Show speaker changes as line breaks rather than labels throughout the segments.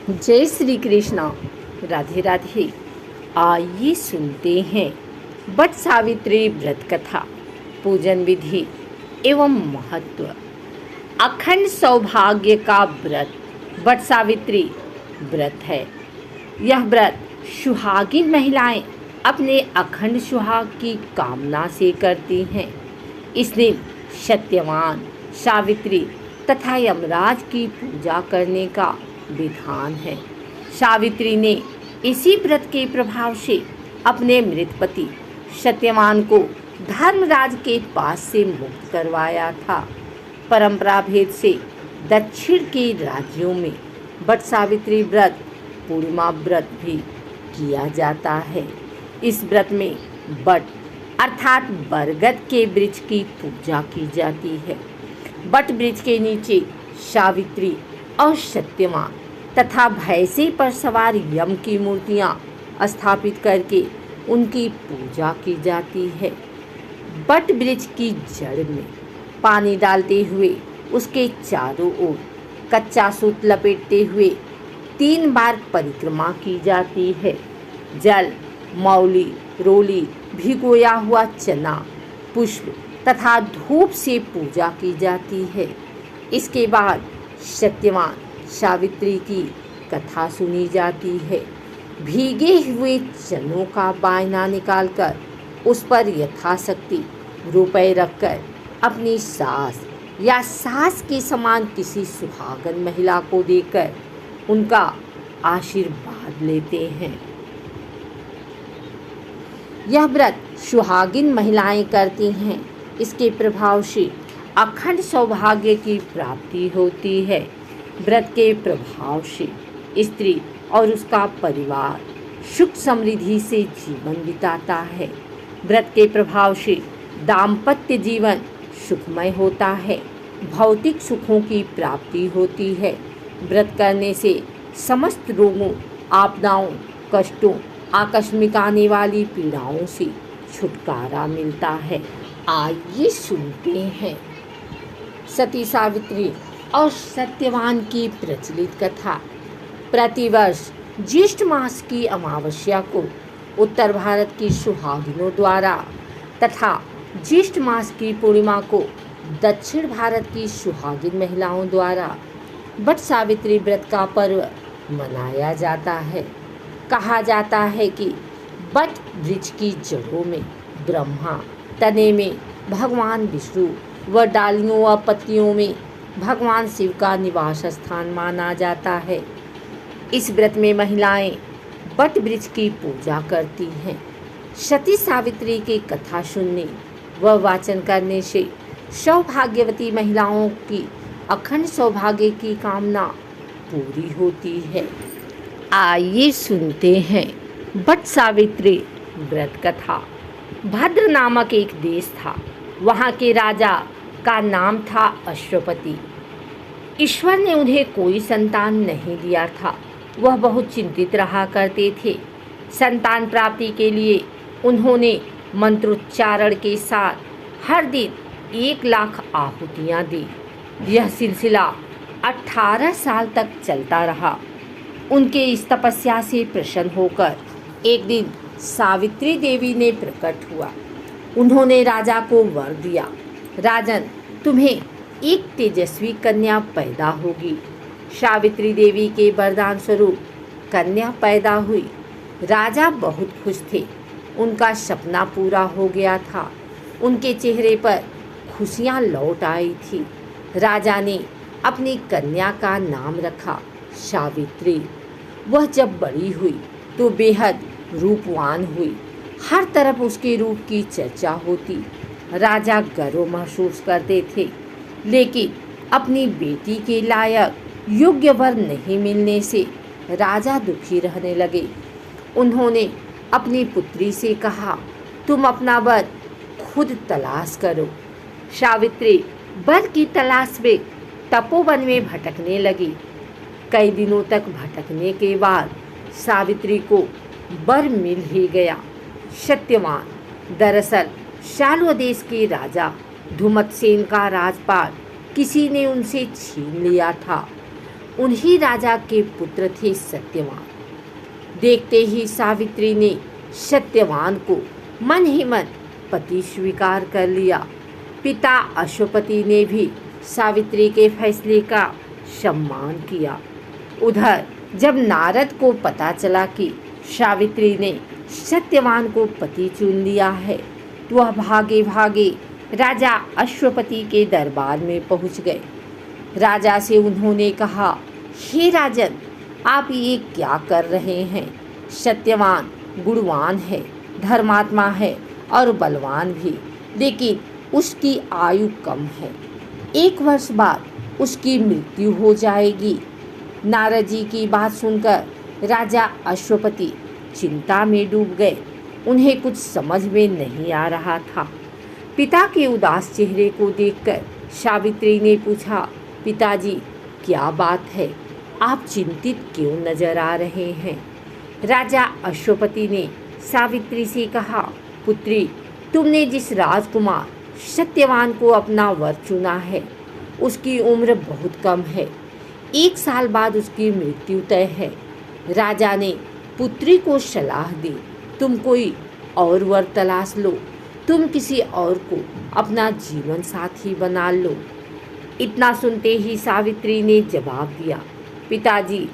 जय श्री कृष्णा। राधे राधे। आइए सुनते हैं वट सावित्री व्रत कथा, पूजन विधि एवं महत्व। अखंड सौभाग्य का व्रत वट सावित्री व्रत है। यह व्रत सुहागिन महिलाएं अपने अखंड सुहाग की कामना से करती हैं। इस दिन सत्यवान, सावित्री तथा यमराज की पूजा करने का विधान है। सावित्री ने इसी व्रत के प्रभाव से अपने मृत पति सत्यवान को धर्मराज के पास से मुक्त करवाया था। परंपरा भेद से दक्षिण के राज्यों में वट सावित्री व्रत पूर्णिमा व्रत भी किया जाता है। इस व्रत में वट अर्थात बरगद के वृक्ष की पूजा की जाती है। वट वृक्ष के नीचे सावित्री और सत्यवान तथा भैंसे पर सवार यम की मूर्तियां स्थापित करके उनकी पूजा की जाती है। वट वृक्ष की जड़ में पानी डालते हुए उसके चारों ओर कच्चा सूत लपेटते हुए 3 बार परिक्रमा की जाती है। जल, मौली, रोली, भिगोया हुआ चना, पुष्प तथा धूप से पूजा की जाती है। इसके बाद सत्यवान सावित्री की कथा सुनी जाती है। भीगे हुए चनों का बायना निकालकर उस पर यथाशक्ति रुपए रखकर अपनी सास या सास के समान किसी सुहागन महिला को देकर उनका आशीर्वाद लेते हैं। यह व्रत सुहागिन महिलाएं करती हैं। इसके प्रभाव से अखंड सौभाग्य की प्राप्ति होती है। व्रत के प्रभाव से स्त्री और उसका परिवार सुख समृद्धि से जीवन बिताता है। व्रत के प्रभाव से दाम्पत्य जीवन सुखमय होता है। भौतिक सुखों की प्राप्ति होती है। व्रत करने से समस्त रोगों, आपदाओं, कष्टों, आकस्मिक आने वाली पीड़ाओं से छुटकारा मिलता है। आइए सुनते हैं सती सावित्री और सत्यवान की प्रचलित कथा। प्रतिवर्ष ज्येष्ठ मास की अमावस्या को उत्तर भारत की सुहागिनों द्वारा तथा ज्येष्ठ मास की पूर्णिमा को दक्षिण भारत की सुहागिन महिलाओं द्वारा वट सावित्री व्रत का पर्व मनाया जाता है। कहा जाता है कि वट वृक्ष की जड़ों में ब्रह्मा, तने में भगवान विष्णु व डालियों व पत्तियों में भगवान शिव का निवास स्थान माना जाता है। इस व्रत में महिलाएं वट वृक्ष की पूजा करती हैं। सती सावित्री की कथा सुनने व वाचन करने से सौभाग्यवती महिलाओं की अखंड सौभाग्य की कामना पूरी होती है। आइए सुनते हैं वट सावित्री व्रत कथा। भद्र नामक एक देश था। वहाँ के राजा का नाम था अश्वपति। ईश्वर ने उन्हें कोई संतान नहीं दिया था। वह बहुत चिंतित रहा करते थे। संतान प्राप्ति के लिए उन्होंने मंत्रोच्चारण के साथ हर दिन 1 लाख आहुतियाँ दी। यह सिलसिला 18 साल तक चलता रहा। उनके इस तपस्या से प्रसन्न होकर एक दिन सावित्री देवी ने प्रकट हुआ। उन्होंने राजा को वर दिया, राजन, तुम्हें एक तेजस्वी कन्या पैदा होगी। सावित्री देवी के वरदान स्वरूप कन्या पैदा हुई। राजा बहुत खुश थे। उनका सपना पूरा हो गया था। उनके चेहरे पर खुशियाँ लौट आई थी। राजा ने अपनी कन्या का नाम रखा सावित्री। वह जब बड़ी हुई तो बेहद रूपवान हुई। हर तरफ उसके रूप की चर्चा होती। राजा गर्व महसूस करते थे, लेकिन अपनी बेटी के लायक योग्य वर नहीं मिलने से राजा दुखी रहने लगे। उन्होंने अपनी पुत्री से कहा, तुम अपना वर खुद तलाश करो। सावित्री वर की तलाश में तपोवन में भटकने लगी। कई दिनों तक भटकने के बाद सावित्री को वर मिल ही गया। सत्यवान दरअसल शाल्व देश के राजा धुमतसेन का राजपाट किसी ने उनसे छीन लिया था। उन्हीं राजा के पुत्र थे सत्यवान। देखते ही सावित्री ने सत्यवान को मन ही मन पति स्वीकार कर लिया। पिता अश्वपति ने भी सावित्री के फैसले का सम्मान किया। उधर जब नारद को पता चला कि सावित्री ने सत्यवान को पति चुन लिया है, तो वह भागे भागे राजा अश्वपति के दरबार में पहुंच गए। राजा से उन्होंने कहा, हे राजन, आप ये क्या कर रहे हैं? सत्यवान गुणवान है, धर्मात्मा है और बलवान भी, लेकिन उसकी आयु कम है। 1 वर्ष बाद उसकी मृत्यु हो जाएगी। नारद जी की बात सुनकर राजा अश्वपति चिंता में डूब गए। उन्हें कुछ समझ में नहीं आ रहा था। पिता के उदास चेहरे को देखकर सावित्री ने पूछा, पिताजी क्या बात है? आप चिंतित क्यों नजर आ रहे हैं? राजा अश्वपति ने सावित्री से कहा, पुत्री, तुमने जिस राजकुमार सत्यवान को अपना वर चुना है, उसकी उम्र बहुत कम है। 1 साल बाद उसकी मृत्यु तय है। राजा ने पुत्री को सलाह दी, तुम कोई और वर तलाश लो, तुम किसी और को अपना जीवन साथी बना लो। इतना सुनते ही सावित्री ने जवाब दिया, पिताजी,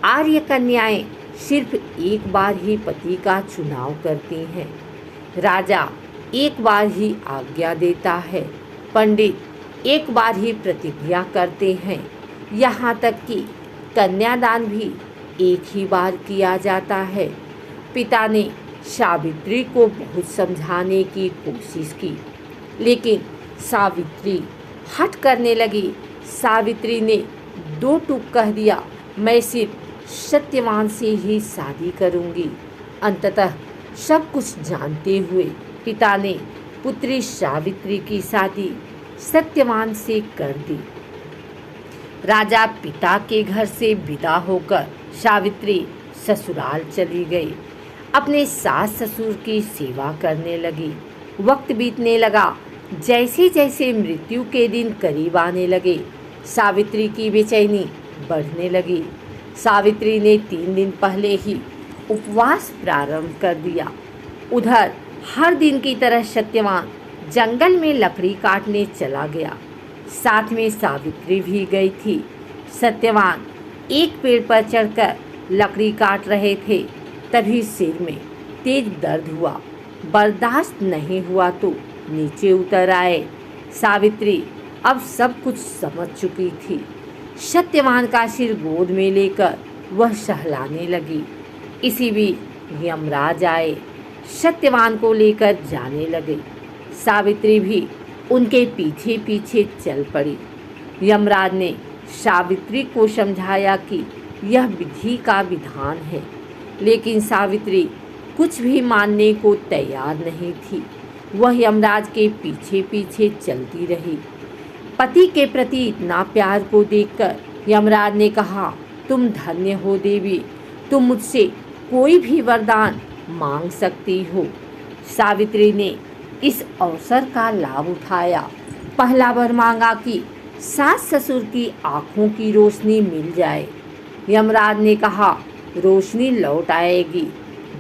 आर्य कन्याएं सिर्फ 1 बार ही पति का चुनाव करती हैं। राजा 1 बार ही आज्ञा देता है, पंडित 1 बार ही प्रतिज्ञा करते हैं, यहाँ तक कि कन्यादान भी 1 ही बार किया जाता है। पिता ने सावित्री को बहुत समझाने की कोशिश की, लेकिन सावित्री हठ करने लगी। सावित्री ने 2 टूक कह दिया, मैं सिर्फ सत्यवान से ही शादी करूंगी। अंततः सब कुछ जानते हुए पिता ने पुत्री सावित्री की शादी सत्यवान से कर दी। राजा पिता के घर से विदा होकर सावित्री ससुराल चली गई। अपने सास ससुर की सेवा करने लगी। वक्त बीतने लगा। जैसे जैसे मृत्यु के दिन करीब आने लगे, सावित्री की बेचैनी बढ़ने लगी। सावित्री ने 3 दिन पहले ही उपवास प्रारंभ कर दिया। उधर हर दिन की तरह सत्यवान जंगल में लकड़ी काटने चला गया। साथ में सावित्री भी गई थी। सत्यवान एक पेड़ पर चढ़कर लकड़ी काट रहे थे, तभी सिर में तेज दर्द हुआ। बर्दाश्त नहीं हुआ तो नीचे उतर आए। सावित्री अब सब कुछ समझ चुकी थी। सत्यवान का सिर गोद में लेकर वह सहलाने लगी। इसी बीच यमराज आए, सत्यवान को लेकर जाने लगे। सावित्री भी उनके पीछे पीछे चल पड़ी। यमराज ने सावित्री को समझाया कि यह विधि का विधान है, लेकिन सावित्री कुछ भी मानने को तैयार नहीं थी। वह यमराज के पीछे पीछे चलती रही। पति के प्रति इतना प्यार को देखकर यमराज ने कहा, तुम धन्य हो देवी, तुम मुझसे कोई भी वरदान मांग सकती हो। सावित्री ने इस अवसर का लाभ उठाया। पहला वर मांगा कि सास ससुर की आँखों की रोशनी मिल जाए। यमराज ने कहा, रोशनी लौट आएगी,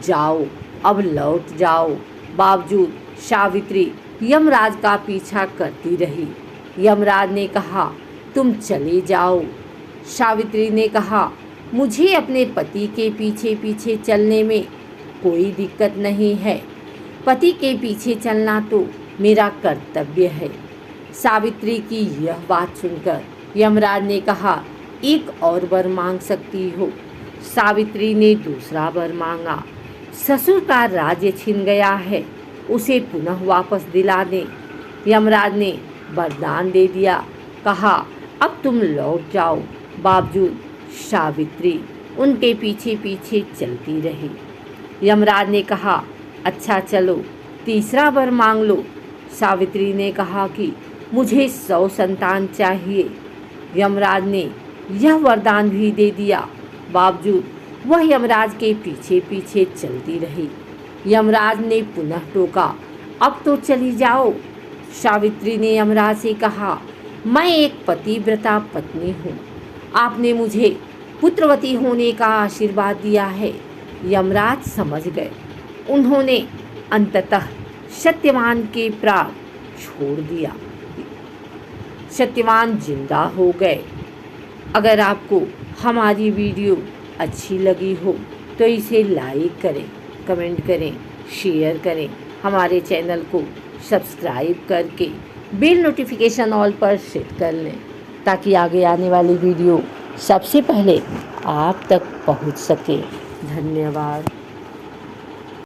जाओ, अब लौट जाओ। बावजूद सावित्री यमराज का पीछा करती रही। यमराज ने कहा, तुम चले जाओ। सावित्री ने कहा, मुझे अपने पति के पीछे पीछे चलने में कोई दिक्कत नहीं है। पति के पीछे चलना तो मेरा कर्तव्य है। सावित्री की यह बात सुनकर यमराज ने कहा, एक और वर मांग सकती हो। सावित्री ने दूसरा वर मांगा। ससुर का राज्य छिन गया है, उसे पुनः वापस दिला दें। यमराज ने वरदान दे दिया। कहा, अब तुम लौट जाओ। बावजूद सावित्री उनके पीछे पीछे चलती रही। यमराज ने कहा, अच्छा चलो, तीसरा वर मांग लो। सावित्री ने कहा कि मुझे 100 संतान चाहिए। यमराज ने यह वरदान भी दे दिया। बावजूद वह यमराज के पीछे पीछे चलती रही। यमराज ने पुनः टोका, अब तो चली जाओ। सावित्री ने यमराज से कहा, मैं एक पतिव्रता पत्नी हूँ, आपने मुझे पुत्रवती होने का आशीर्वाद दिया है। यमराज समझ गए। उन्होंने अंततः सत्यवान के प्राण छोड़ दिया। सत्यवान जिंदा हो गए। अगर आपको हमारी वीडियो अच्छी लगी हो तो इसे लाइक करें, कमेंट करें, शेयर करें। हमारे चैनल को सब्सक्राइब करके बेल नोटिफिकेशन ऑल पर सेट कर लें ताकि आगे आने वाली वीडियो सबसे पहले आप तक पहुंच सके। धन्यवाद।